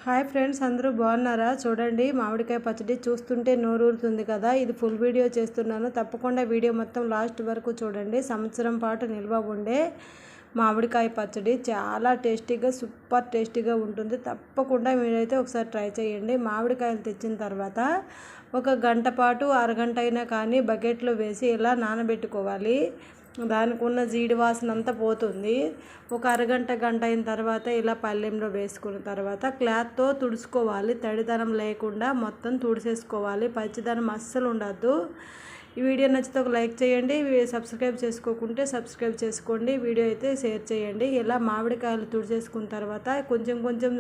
Hi friends, అందరూ బాగున్నారా? చూడండి, మామిడికాయ పచ్చడి చూస్తుంటే నోరూరుతుంది కదా. ఇది ఫుల్ వీడియో చేస్తున్నాను, తప్పకుండా వీడియో మొత్తం లాస్ట్ వరకు చూడండి. సంవత్సరం పాటు నిల్వ ఉండే మామిడికాయ పచ్చడి చాలా టేస్టీగా, సూపర్ టేస్టీగా ఉంటుంది. తప్పకుండా మీరైతే ఒకసారి ట్రై చేయండి. మామిడికాయలు తెచ్చిన తర్వాత ఒక గంట పాటు, అరగంట అయినా కానీ బకెట్లో వేసి ఇలా నానబెట్టుకోవాలి. దానికి ఉన్న జీడి వాసన అంతా పోతుంది. ఒక అరగంట, గంట అయిన తర్వాత ఇలా పళ్ళెంలో వేసుకున్న తర్వాత క్లాత్తో తుడుచుకోవాలి. తడిదనం లేకుండా మొత్తం తుడిసేసుకోవాలి. పచ్చిదనం అస్సలు ఉండద్దు. ఈ వీడియో నచ్చితే ఒక లైక్ చేయండి. సబ్స్క్రైబ్ చేసుకోకుంటే సబ్స్క్రైబ్ చేసుకోండి. వీడియో అయితే షేర్ చేయండి. ఇలా మామిడికాయలు తుడిచేసుకున్న తర్వాత కొంచెం కొంచెం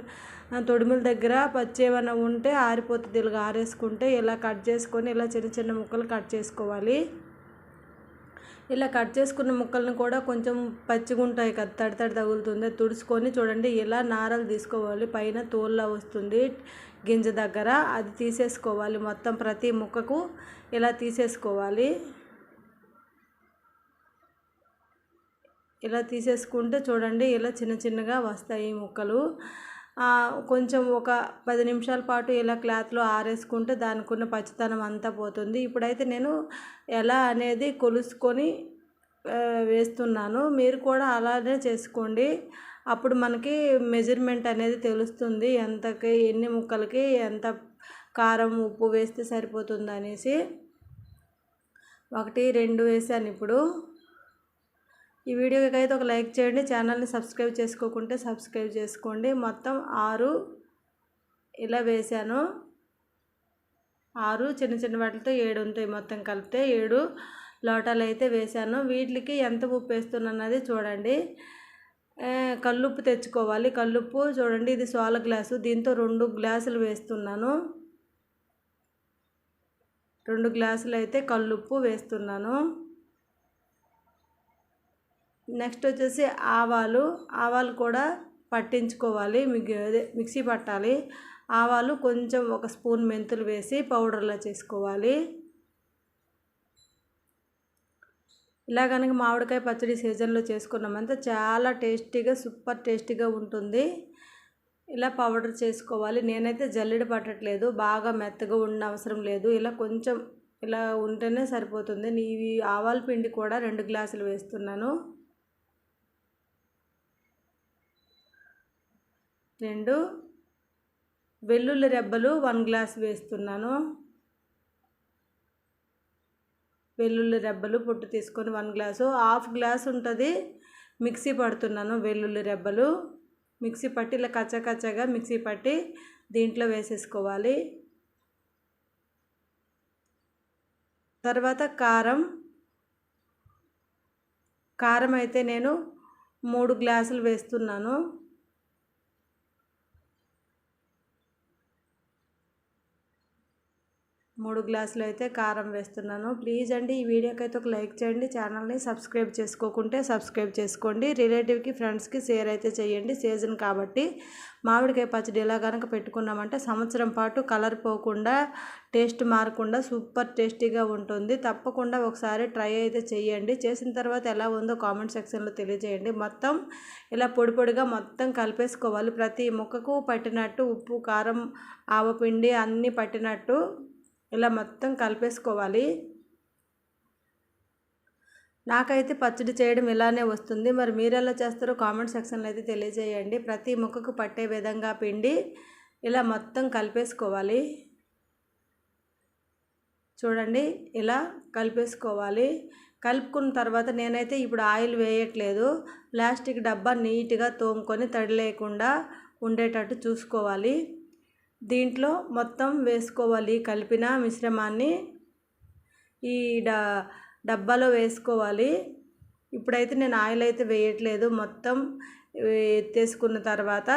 తొడిముల దగ్గర పచ్చి ఏమైనా ఉంటే ఆరిపోతుంది. ఇలా ఆరేసుకుంటే ఇలా కట్ చేసుకొని ఇలా చిన్న చిన్న ముక్కలు కట్ చేసుకోవాలి. ఇలా కట్ చేసుకున్న ముక్కలను కూడా కొంచెం పచ్చిగా ఉంటాయి కదా, తడి తగులుతుంది. తుడుచుకొని చూడండి, ఇలా నారలు తీసుకోవాలి. పైన తోళ్ళ వస్తుంది గింజ దగ్గర, అది తీసేసుకోవాలి. మొత్తం ప్రతి ముక్కకు ఇలా తీసేసుకోవాలి. ఇలా తీసేసుకుంటే చూడండి, ఇలా చిన్న చిన్నగా వస్తాయి ముక్కలు. కొంచెం ఒక 10 నిమిషాల పాటు ఇలా క్లాత్లో ఆరేసుకుంటే దానికి ఉన్న పచ్చితనం అంతా పోతుంది. ఇప్పుడైతే నేను ఎలా అనేది కొలుసుకొని వేస్తున్నాను. మీరు కూడా అలానే చేసుకోండి. అప్పుడు మనకి మెజర్మెంట్ అనేది తెలుస్తుంది, ఎంతకి ఎన్ని ముక్కలకి ఎంత కారం ఉప్పు వేస్తే సరిపోతుంది అనేసి. 1, 2 వేసాను. ఇప్పుడు ఈ వీడియోకి అయితే ఒక లైక్ చేయండి. ఛానల్ని సబ్స్క్రైబ్ చేసుకోకుంటే సబ్స్క్రైబ్ చేసుకోండి. మొత్తం 6 ఇలా వేసాను. 6 చిన్న చిన్న వాటితో 7 ఉంటాయి. మొత్తం కలిపితే 7 లోటాలు అయితే వేసాను. వీటికి ఎంత ఉప్పు వేస్తున్నాను అన్నది చూడండి. కల్లుప్పు తెచ్చుకోవాలి. కల్లుప్పు చూడండి, ఇది సోల గ్లాసు, దీంతో 2 గ్లాసులు వేస్తున్నాను. 2 గ్లాసులు అయితే కల్లుప్పు వేస్తున్నాను. నెక్స్ట్ వచ్చేసి ఆవాలు కూడా పట్టించుకోవాలి. మిక్సీ పట్టాలి. ఆవాలు కొంచెం 1 స్పూన్ మెంతులు వేసి పౌడర్లా చేసుకోవాలి. ఇలా కనుక మామిడికాయ పచ్చడి సీజన్లో చేసుకున్నామంటే చాలా టేస్టీగా, సూపర్ టేస్టీగా ఉంటుంది. ఇలా పౌడర్ చేసుకోవాలి. నేనైతే జల్లెడ పట్టట్లేదు, బాగా మెత్తగా ఉన్న అవసరం లేదు. ఇలా కొంచెం ఇలా ఉంటేనే సరిపోతుంది. ఇవి ఆవాల పిండి కూడా 2 గ్లాసులు వేస్తున్నాను. 2 వెల్లుల్లి రెబ్బలు 1 గ్లాస్ వేస్తున్నాను. వెల్లుల్లి రెబ్బలు పొట్టు తీసుకొని 1 గ్లాసు, 1/2 గ్లాస్ ఉంటుంది మిక్సీ పడుతున్నాను. వెల్లుల్లి రెబ్బలు మిక్సీ పట్టి ఇలా కచ్చగా మిక్సీ పట్టి దీంట్లో వేసేసుకోవాలి. తర్వాత కారం అయితే నేను 3 గ్లాసులు వేస్తున్నాను. 3 గ్లాసులు అయితే కారం వేస్తున్నాను. ప్లీజ్ అండి, ఈ వీడియోకి అయితే ఒక లైక్ చేయండి. ఛానల్ని సబ్స్క్రైబ్ చేసుకోకుంటే సబ్స్క్రైబ్ చేసుకోండి. రిలేటివ్కి, ఫ్రెండ్స్కి షేర్ అయితే చేయండి. సీజన్ కాబట్టి మామిడికాయ పచ్చడి ఇలా కనుక పెట్టుకున్నామంటే సంవత్సరం పాటు కలర్ పోకుండా, టేస్ట్ మారకుండా సూపర్ టేస్టీగా ఉంటుంది. తప్పకుండా ఒకసారి ట్రై అయితే చేయండి. చేసిన తర్వాత ఎలా ఉందో కామెంట్ సెక్షన్లో తెలియజేయండి. మొత్తం ఇలా పొడిగా మొత్తం కలిపేసుకోవాలి. ప్రతి ముక్కకు పట్టినట్టు ఉప్పు, కారం, ఆవపిండి అన్నీ పట్టినట్టు ఇలా మొత్తం కలిపేసుకోవాలి. నాకైతే పచ్చడి చేయడం ఇలానే వస్తుంది. మరి మీరు ఎలా చేస్తారో కామెంట్ సెక్షన్లో అయితే తెలియజేయండి. ప్రతి ముక్కకు పట్టే విధంగా పిండి ఇలా మొత్తం కలిపేసుకోవాలి. చూడండి, ఇలా కలిపేసుకోవాలి. కలుపుకున్న తర్వాత నేనైతే ఇప్పుడు ఆయిల్ వేయట్లేదు. ప్లాస్టిక్ డబ్బా నీట్గా తోముకొని తడి లేకుండా ఉండేటట్టు చూసుకోవాలి. దీంట్లో మొత్తం వేసుకోవాలి. కలిపిన మిశ్రమాన్ని ఈ డబ్బాలో వేసుకోవాలి. ఇప్పుడైతే నేను ఆయిల్ అయితే వేయట్లేదు. మొత్తం ఎత్తేసుకున్న తర్వాత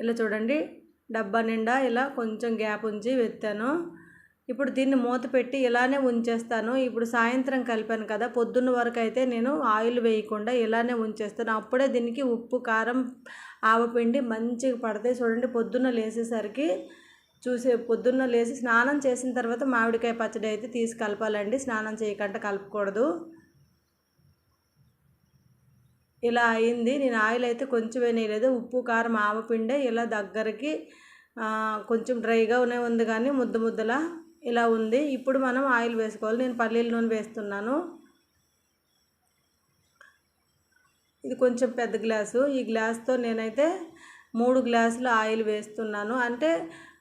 ఇలా చూడండి, డబ్బా నిండా ఇలా కొంచెం గ్యాప్ ఉంచి వెత్తాను. ఇప్పుడు దీన్ని మూత పెట్టి ఇలానే ఉంచేస్తాను. ఇప్పుడు సాయంత్రం కలిపాను కదా, పొద్దున్న వరకు అయితే నేను ఆయిల్ వేయకుండా ఇలానే ఉంచేస్తాను. అప్పుడే దీనికి ఉప్పు, కారం, ఆవపిండి మంచిగా పడతాయి. చూడండి, పొద్దున్న లేచి స్నానం చేసిన తర్వాత మామిడికాయ పచ్చడి అయితే తీసి కలపాలండి. స్నానం చేయకుండా కలపకూడదు. ఇలా అయింది. నేను ఆయిల్ అయితే కొంచెం వేయలేదు, ఉప్పు కారం ఆవపిండే ఇలా దగ్గరికి కొంచెం డ్రైగానే ఉంది కానీ ముద్దలా ఇలా ఉంది. ఇప్పుడు మనం ఆయిల్ వేసుకోవాలి. నేను పల్లీల నూనె వేస్తున్నాను. ఇది కొంచెం పెద్ద గ్లాసు. ఈ గ్లాస్తో నేనైతే 3 గ్లాసులు ఆయిల్ వేస్తున్నాను. అంటే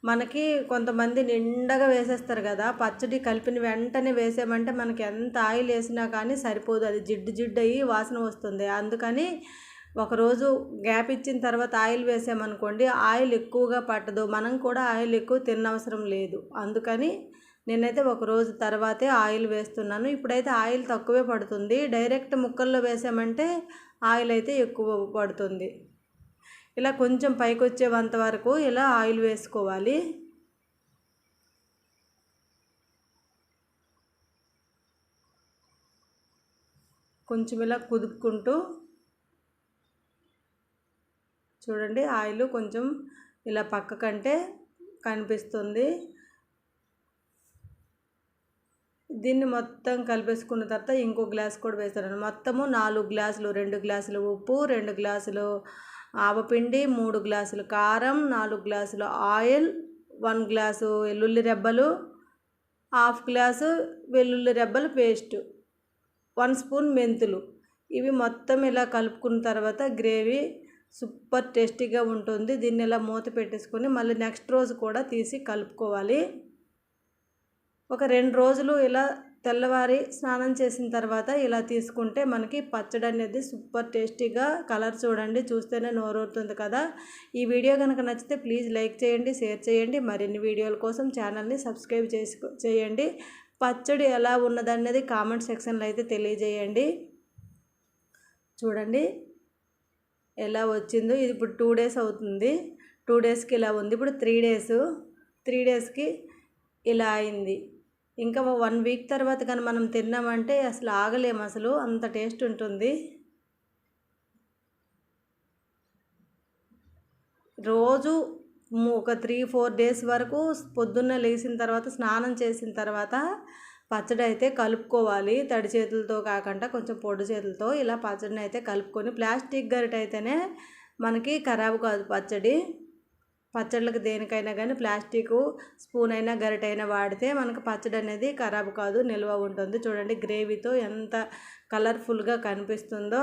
మనకి కొంతమంది నిండగా వేసేస్తారు కదా, పచ్చడి కలిపిన వెంటనే వేసామంటే మనకి ఎంత ఆయిల్ వేసినా కానీ సరిపోదు, అది జిడ్డు అయ్యి వాసన వస్తుంది. అందుకని ఒకరోజు గ్యాప్ ఇచ్చిన తర్వాత ఆయిల్ వేసామనుకోండి, ఆయిల్ ఎక్కువగా పట్టదు, మనం కూడా ఆయిల్ ఎక్కువ తినవసరం లేదు. అందుకని నేనైతే ఒకరోజు తర్వాతే ఆయిల్ వేస్తున్నాను. ఇప్పుడైతే ఆయిల్ తక్కువే పడుతుంది. డైరెక్ట్ ముక్కల్లో వేసామంటే ఆయిల్ అయితే ఎక్కువ పడుతుంది. ఇలా కొంచెం పైకి వచ్చేంత వరకు ఇలా ఆయిల్ వేసుకోవాలి. కొంచెం ఇలా కుదుపుకుంటూ చూడండి, ఆయిల్ కొంచెం ఇలా పక్కకంటే కనిపిస్తుంది. దీన్ని మొత్తం కలిపేసుకున్న తర్వాత ఇంకో గ్లాస్ కూడా వేస్తాను. మొత్తము 4 గ్లాసులు, 2 గ్లాసులు ఉప్పు, 2 గ్లాసులు ఆవపిండి, 3 గ్లాసులు కారం, 4 గ్లాసులు ఆయిల్, 1 గ్లాసు వెల్లుల్లి రెబ్బలు, 1/2 గ్లాసు వెల్లుల్లి రెబ్బలు పేస్టు, 1 స్పూన్ మెంతులు. ఇవి మొత్తం ఇలా కలుపుకున్న తర్వాత గ్రేవీ సూపర్ టేస్టీగా ఉంటుంది. దీన్ని ఇలా మూత పెట్టేసుకొని మళ్ళీ నెక్స్ట్ రోజు కూడా తీసి కలుపుకోవాలి. ఒక 2 రోజులు ఇలా తెల్లవారి స్నానం చేసిన తర్వాత ఇలా తీసుకుంటే మనకి పచ్చడి అనేది సూపర్ టేస్టీగా, కలర్ చూడండి, చూస్తేనే నోరూరుతుంది కదా. ఈ వీడియో కనుక నచ్చితే ప్లీజ్ లైక్ చేయండి, షేర్ చేయండి. మరిన్ని వీడియోల కోసం ఛానల్ని సబ్స్క్రైబ్ చేయండి. పచ్చడి ఎలా ఉన్నదనేది కామెంట్ సెక్షన్లో అయితే తెలియజేయండి. చూడండి ఎలా వచ్చిందో. ఇది ఇప్పుడు 2 డేస్ అవుతుంది. 2 డేస్కి ఇలా ఉంది. ఇప్పుడు 3 డేస్కి ఇలా అయింది. ఇంకా 1 వీక్ తర్వాత కానీ మనం తిన్నామంటే అసలు ఆగలేము, అసలు అంత టేస్ట్ ఉంటుంది. రోజు ఒక 3-4 డేస్ వరకు పొద్దున్న లేచిన తర్వాత స్నానం చేసిన తర్వాత పచ్చడి అయితే కలుపుకోవాలి. తడి చేతులతో కాకుండా కొంచెం పొడి చేతులతో ఇలా పచ్చడిని అయితే కలుపుకొని, ప్లాస్టిక్ గరిట అయితేనే మనకి ఖరాబు కాదు పచ్చళ్ళకి దేనికైనా కానీ ప్లాస్టిక్ స్పూన్ అయినా గరిటైనా వాడితే మనకు పచ్చడి అనేది ఖరాబు కాదు, నిల్వ ఉంటుంది. చూడండి గ్రేవీతో ఎంత కలర్ఫుల్గా కనిపిస్తుందో.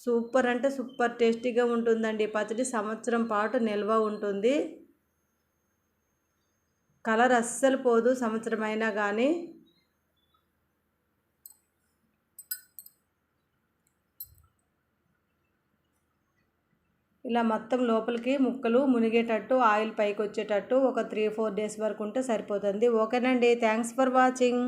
సూపర్ అంటే సూపర్ టేస్టీగా ఉంటుందండి పచ్చడి. సంవత్సరం పాటు నిల్వ ఉంటుంది, కలర్ అస్సలు పోదు సంవత్సరం అయినా కానీ. ఇలా మొత్తం లోపలికి ముక్కలు మునిగేటట్టు ఆయిల్ పైకి వచ్చేటట్టు ఒక 3-4 డేస్ వరకు ఉంటే సరిపోతుంది. ఓకేనండి, థ్యాంక్స్ ఫర్ వాచింగ్.